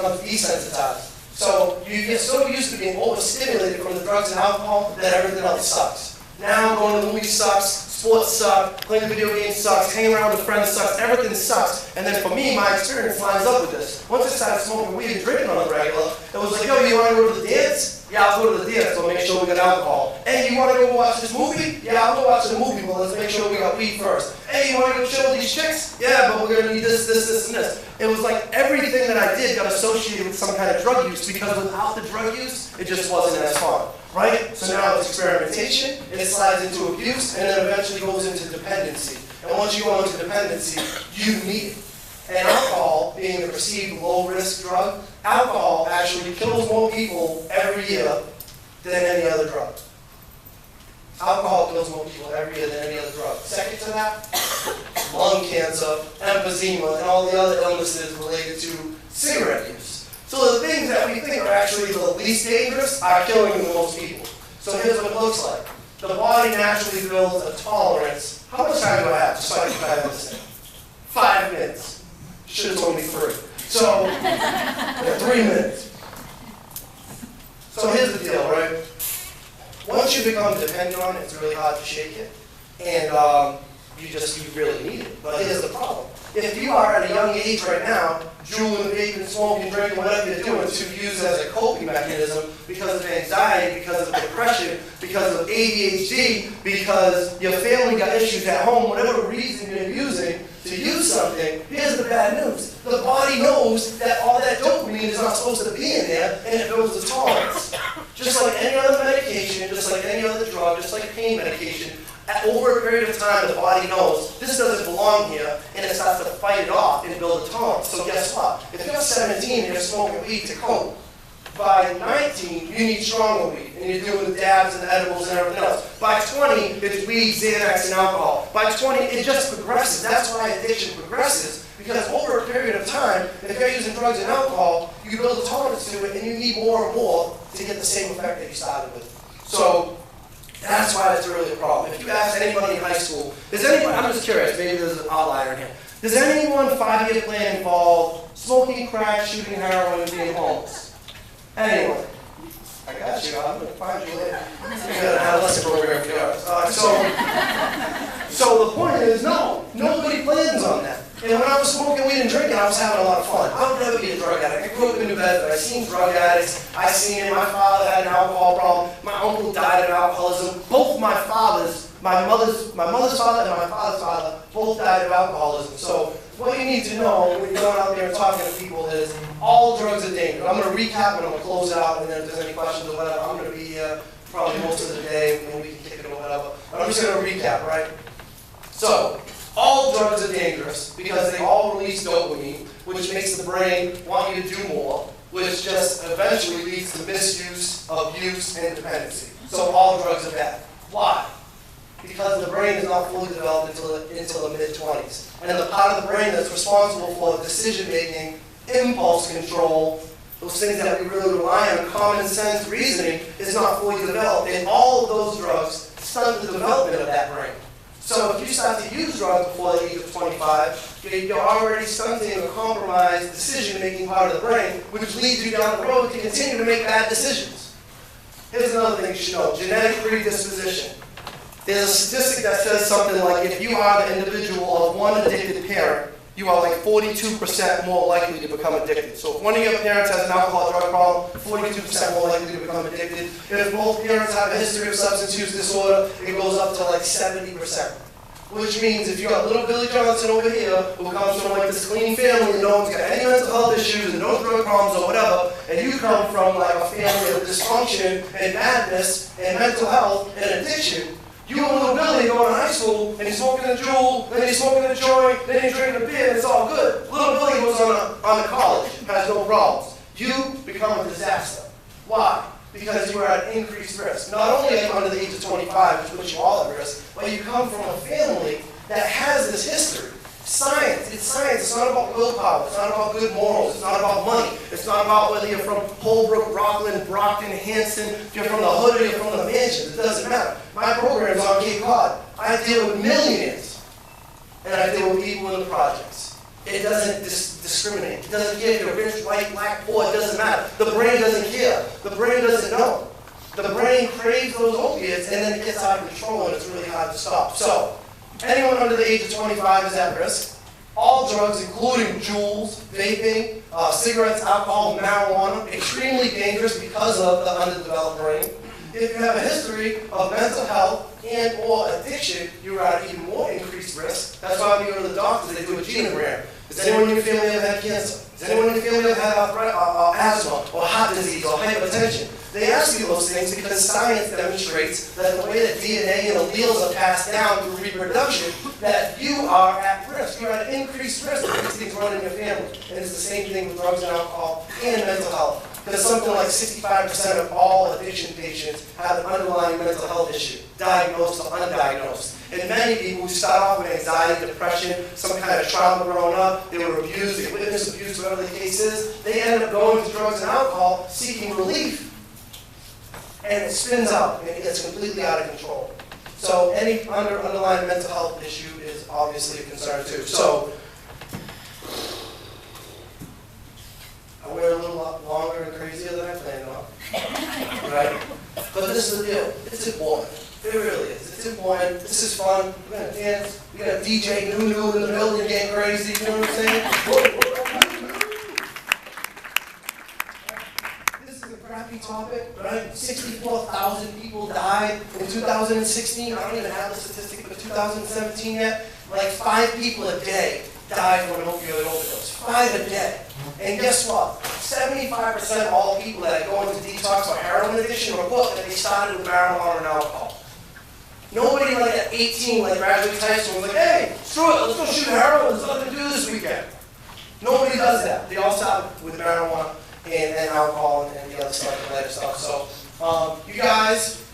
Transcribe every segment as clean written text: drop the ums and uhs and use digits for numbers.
becomes desensitized. So you get so used to being overstimulated from the drugs and alcohol that everything else sucks. Now going to the movie sucks, sports sucks, playing video games sucks, hanging around with friends sucks, everything sucks. And then for me, my experience lines up with this. Once I started smoking weed and drinking on the regular, it was like, yo, you want to go to the dance? Yeah, I'll go to the dance, but make sure we got alcohol. Hey, you want to go watch this movie? Yeah, I'll go watch the movie, but let's make sure we got weed first. Hey, you want to go chill with these chicks? Yeah, but we're going to need this, and this. It was like everything that I did got associated with some kind of drug use, because without the drug use, it just wasn't as fun, right? So now it's experimentation, it slides into abuse, and then eventually goes into dependency. And once you go into dependency, you need it. And alcohol, being a perceived low-risk drug, alcohol actually kills more people every year than any other drug. Alcohol kills more people every year than any other drug. Second to that, lung cancer, emphysema, and all the other illnesses related to cigarette use. So the things that we think are actually the least dangerous are killing the most people. So here's what it looks like. The body naturally builds a tolerance. How much time do I have? Just so I can understand. 5 minutes. Should have told me 3. So, 3 minutes. So here's the deal, right? Once you become dependent on it, it's really hard to shake it. And you really need it. But here's the problem. If you are at a young age right now, juuling, vaping, smoking, drinking, whatever you're doing, to use as a coping mechanism because of anxiety, because of depression, because of ADHD, because your family got issues at home, whatever reason you're using to use something, here's the bad news. The body knows that all that dopamine is not supposed to be in there, and it builds a tolerance. Just like any other medication, just like any other drug, just like pain medication, over a period of time, the body knows this doesn't belong here, and it starts to fight it off and build a tolerance. So guess what? If you're 17 and you're smoking weed to cope, by 19, you need stronger weed, and you're doing the dabs and the edibles and everything else. By 20, it's weed, Xanax, and alcohol. By 20, it just progresses. That's why addiction progresses, because over a period of time, if you're using drugs and alcohol, you build a tolerance to it, and you need more and more to get the same effect that you started with. So that's why it's really a problem. If you ask anybody in high school, does anyone, I'm just curious, maybe there's an outlier in here. Does anyone 5-year plan involve smoking crack, shooting heroin, and being homeless? Anyone? I got you. I'm going to find you later. We got an adolescent program for yours. So the point is, no, nobody plans on that. And when I was smoking weed and drinking, I was having a lot of fun. I would never be a drug addict. I grew up in New Bedford. I seen drug addicts. I seen it. My father had an alcohol problem. My uncle died of alcoholism. Both my fathers, my mother's father and my father's father, both died of alcoholism. So what you need to know when you're going out there and talking to people is all drugs are dangerous. I'm going to recap and I'm going to close it out, and then if there's any questions or whatever, I'm going to be here probably most of the day, and we can kick it or whatever. But I'm just going to recap, right? So all drugs are dangerous because they all release dopamine, which makes the brain want you to do more, which just eventually leads to misuse, abuse, and dependency. So all drugs are bad. Why? Because the brain is not fully developed until the mid-20s. And the part of the brain that's responsible for decision-making, impulse control, those things that we really rely on, common sense reasoning, is not fully developed. And all of those drugs stunt the development of that brain. So if you start to use drugs before the age of 25, you're already stunting a compromised decision-making part of the brain, which leads you down the road to continue to make bad decisions. Here's another thing you should know, genetic predisposition. There's a statistic that says something like if you are the individual of one addicted parent, you are like 42% more likely to become addicted. So if one of your parents has an alcohol drug problem, 42% more likely to become addicted. And if both parents have a history of substance use disorder, it goes up to like 70%. Which means if you got little Billy Johnson over here, who comes from like this clean family and no one's got any mental health issues and no drug problems or whatever, and you come from like a family of dysfunction and madness and mental health and addiction, you and little Billy go to high school and he's smoking a Juul, then he's smoking a joint, then he's drinking a beer, and it's all good. Little Billy goes on to college, has no problems. You become a disaster. Why? Because you are at increased risk. Not only are you under the age of 25, which puts you all at risk, but you come from a family that has this history. Science, it's science. It's not about willpower. It's not about good morals. It's not about money. It's not about whether you're from Holbrook, Rockland, Brockton, Hanson, if you're from the hood or you're from the mansion. It doesn't matter. My program is on Cape Cod. I deal with millionaires, and I deal with people in the projects. It doesn't discriminate. It doesn't care if you're rich, white, black, poor, it doesn't matter. The brain doesn't care. The brain doesn't know. The brain craves those opiates, and then it gets out of control, and it's really hard to stop. So, anyone under the age of 25 is at risk. All drugs, including jewels, vaping, cigarettes, alcohol, marijuana, extremely dangerous because of the underdeveloped brain. If you have a history of mental health and or addiction, you're at even more increased risk. That's why when you go to the doctors, they do a genogram. Does anyone in your family ever had cancer? Does anyone in your family ever have asthma or heart disease or hypertension? They ask you those things because science demonstrates that the way that DNA and alleles are passed down through reproduction, that you are at risk. You're at increased risk of these things running in your family. And it's the same thing with drugs and alcohol and mental health. Because something like 65% of all addiction patients have an underlying mental health issue, diagnosed or undiagnosed. And many people who start off with anxiety, depression, some kind of trauma growing up, they were abused, they witnessed abuse, whatever the case is, they end up going to drugs and alcohol seeking relief. And it spins out, and it gets completely out of control. So any underlying mental health issue is obviously a concern too. So I wear a little longer and crazier than I planned on, right? But this is the deal. It's important. It really is. It's important. This is fun. We're gonna dance. We got DJ Nunu in the building getting crazy. You know what I'm saying? Crappy topic, right? 64,000 people died in 2016. I don't even have the statistic for 2017 yet. Like 5 people a day die from an opioid overdose. 5 a day. And guess what? 75% of all people that go into detox or heroin addiction report that they started with marijuana and alcohol. Nobody like at 18, like graduates high school, was like, hey, screw it, let's go shoot heroin. There's nothing to do this weekend. Nobody does that. They all start with marijuana and alcohol and the other stuff, and later stuff. So you guys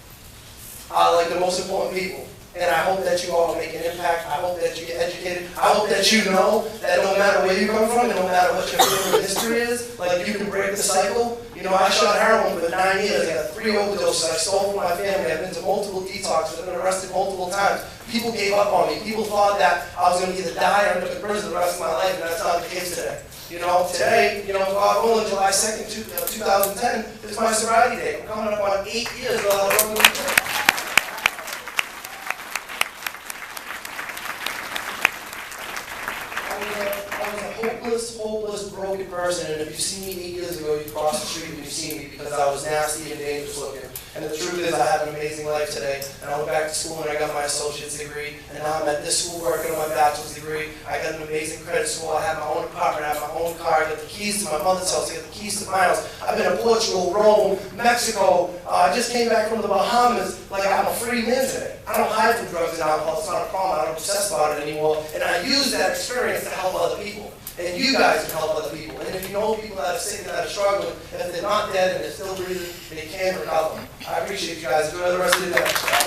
are like the most important people. And I hope that you all make an impact. I hope that you get educated. I hope that you know that no matter where you come from, and no matter what your family history is, like you can break the cycle. You know, I shot heroin for 9 years. I got 3 overdoses. I stole from my family. I've been to multiple detoxes. I've been arrested multiple times. People gave up on me. People thought that I was going to either die or end up in prison the rest of my life, and that's not the case today. You know, today, you know, God willing, July 2nd, 2010 is my sobriety day. I'm coming up on 8 years without a drug. I was a hopeless, broken person, and if you see me 8 years ago, you cross the street when you see me because I was nasty and dangerous looking. And the truth is, I have an amazing life today. And I went back to school and I got my associate's degree, and now I'm at this school working on my bachelor's degree. I got an amazing credit score. I have my own apartment. I have my own car. I got the keys to my mother's house. I got the keys to my house. I've been to Portugal, Rome, Mexico. I just came back from the Bahamas. Like, I'm a free man today. I don't hide from drugs and alcohol. It's not a problem. I don't obsess about it anymore. And I use that experience to help other people. And you guys can help other people. And if you know people that are sick and that are struggling, if they're not dead and they're still breathing, they can recover. I appreciate you guys. Enjoy the rest of the day.